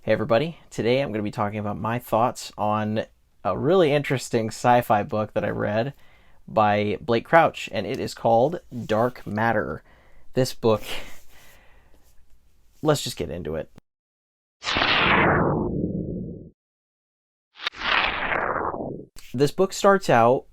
Hey everybody, today I'm going to be talking about my thoughts on a really interesting sci-fi book that I read by Blake Crouch, and it is called Dark Matter. This book, let's just get into it. This book starts out,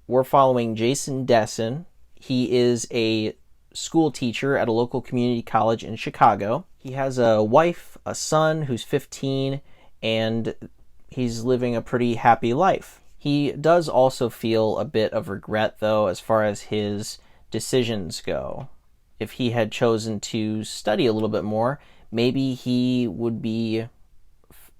we're following Jason Dessen. He is a school teacher at a local community college in Chicago. He has a wife, a son who's 15, and he's living a pretty happy life. He does also feel a bit of regret, though, as far as his decisions go. If he had chosen to study a little bit more, maybe he would be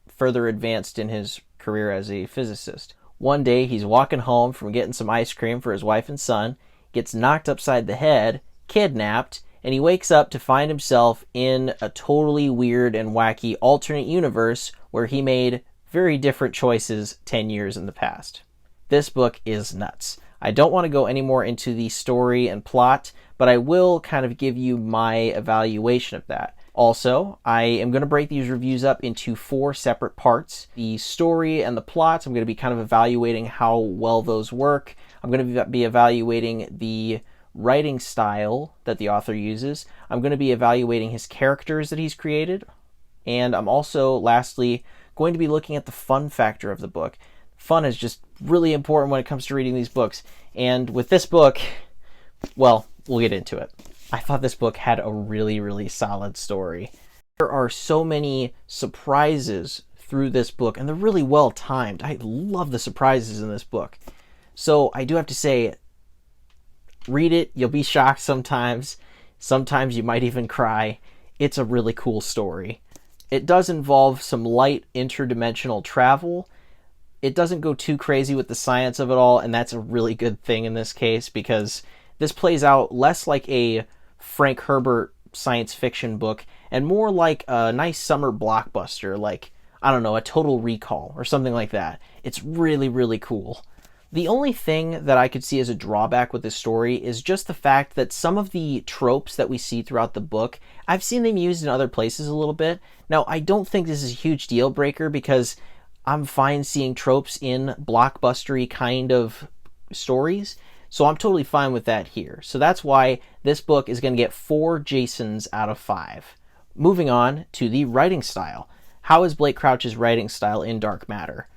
further advanced in his career as a physicist. One day, he's walking home from getting some ice cream for his wife and son, gets knocked upside the head, kidnapped, and he wakes up to find himself in a totally weird and wacky alternate universe where he made very different choices 10 years in the past. This book is nuts. I don't want to go any more into the story and plot, but I will kind of give you my evaluation of that. Also, I am going to break these reviews up into 4 separate parts. The story and the plots, I'm going to be kind of evaluating how well those work. I'm going to be evaluating the writing style that the author uses. I'm going to be evaluating his characters that he's created. And I'm also, lastly, going to be looking at the fun factor of the book. Fun is just really important when it comes to reading these books. And with this book, well, we'll get into it. I thought this book had a really, really solid story. There are so many surprises through this book, and they're really well timed. I love the surprises in this book. So I do have to say, read it, you'll be shocked sometimes. Sometimes you might even cry. It's a really cool story. It does involve some light interdimensional travel. It doesn't go too crazy with the science of it all, and that's a really good thing in this case, because this plays out less like a Frank Herbert science fiction book and more like a nice summer blockbuster, like, I don't know, a Total Recall or something like that. It's really, really cool. The only thing that I could see as a drawback with this story is just the fact that some of the tropes that we see throughout the book, I've seen them used in other places a little bit. Now, I don't think this is a huge deal breaker because I'm fine seeing tropes in blockbustery kind of stories, so I'm totally fine with that here. So that's why this book is going to get 4 Jasons out of 5. Moving on to the writing style. How is Blake Crouch's writing style in Dark Matter?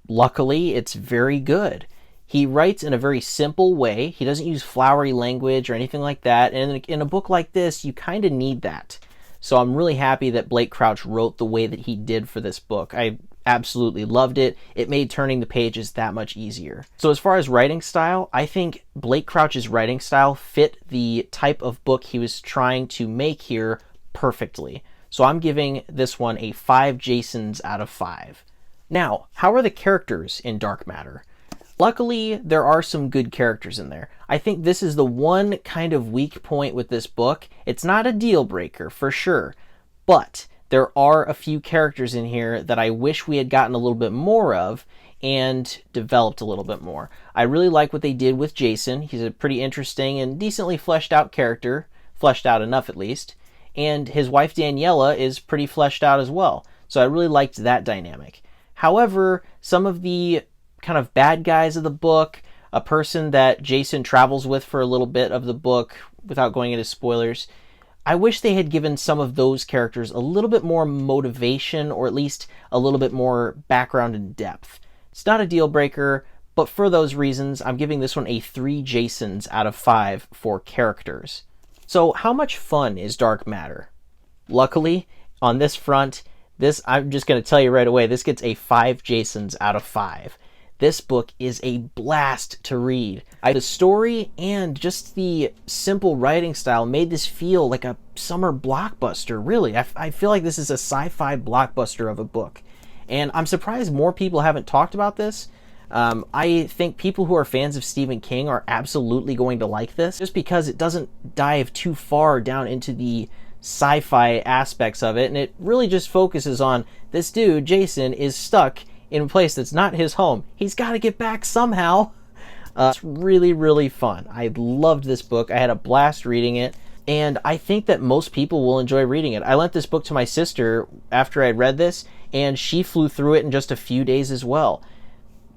Luckily, it's very good. He writes in a very simple way. He doesn't use flowery language or anything like that. And in a book like this, you kind of need that. So I'm really happy that Blake Crouch wrote the way that he did for this book. I absolutely loved it. It made turning the pages that much easier. So as far as writing style, I think Blake Crouch's writing style fit the type of book he was trying to make here perfectly. So I'm giving this one a 5 Jasons out of 5. Now, how are the characters in Dark Matter? Luckily, there are some good characters in there. I think this is the one kind of weak point with this book. It's not a deal breaker, for sure, but there are a few characters in here that I wish we had gotten a little bit more of and developed a little bit more. I really like what they did with Jason. He's a pretty interesting and decently fleshed out character, fleshed out enough at least, and his wife Daniela is pretty fleshed out as well. So I really liked that dynamic. However, some of the kind of bad guys of the book, a person that Jason travels with for a little bit of the book, without going into spoilers, I wish they had given some of those characters a little bit more motivation, or at least a little bit more background and depth. It's not a deal breaker, but for those reasons, I'm giving this one a 3 Jasons out of 5 for characters. So how much fun is Dark Matter? Luckily, on this front, I'm just going to tell you right away, this gets a 5 Jasons out of 5. This book is a blast to read. The story and just the simple writing style made this feel like a summer blockbuster, really. I feel like this is a sci-fi blockbuster of a book. And I'm surprised more people haven't talked about this. I think people who are fans of Stephen King are absolutely going to like this, just because it doesn't dive too far down into the sci-fi aspects of it, and it really just focuses on this dude, Jason, is stuck in a place that's not his home. He's got to get back somehow. It's really, really fun. I loved this book. I had a blast reading it. And I think that most people will enjoy reading it. I lent this book to my sister after I'd read this, and she flew through it in just a few days as well.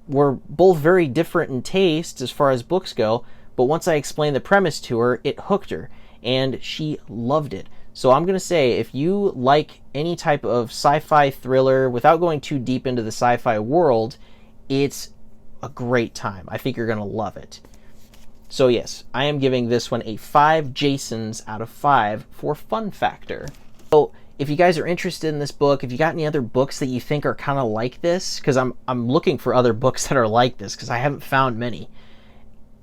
We're both very different in taste as far as books go, but once I explained the premise to her, it hooked her, and she loved it. So I'm going to say, if you like any type of sci-fi thriller without going too deep into the sci-fi world, it's a great time. I think you're going to love it. So yes, I am giving this one a 5 Jasons out of 5 for fun factor. So if you guys are interested in this book, if you got any other books that you think are kind of like this, because I'm looking for other books that are like this, because I haven't found many,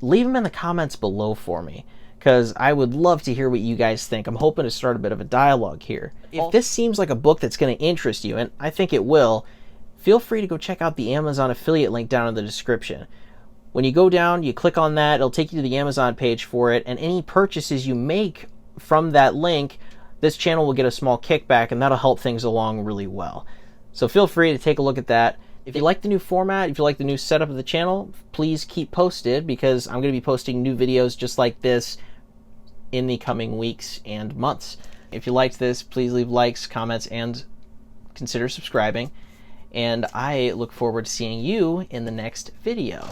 leave them in the comments below for me, because I would love to hear what you guys think. I'm hoping to start a bit of a dialogue here. If this seems like a book that's going to interest you, and I think it will, feel free to go check out the Amazon affiliate link down in the description. When you go down, you click on that, it'll take you to the Amazon page for it, and any purchases you make from that link, this channel will get a small kickback, and that'll help things along really well. So feel free to take a look at that. If you like the new format, if you like the new setup of the channel, please keep posted, because I'm going to be posting new videos just like this in the coming weeks and months. If you liked this, please leave likes, comments, and consider subscribing. And I look forward to seeing you in the next video.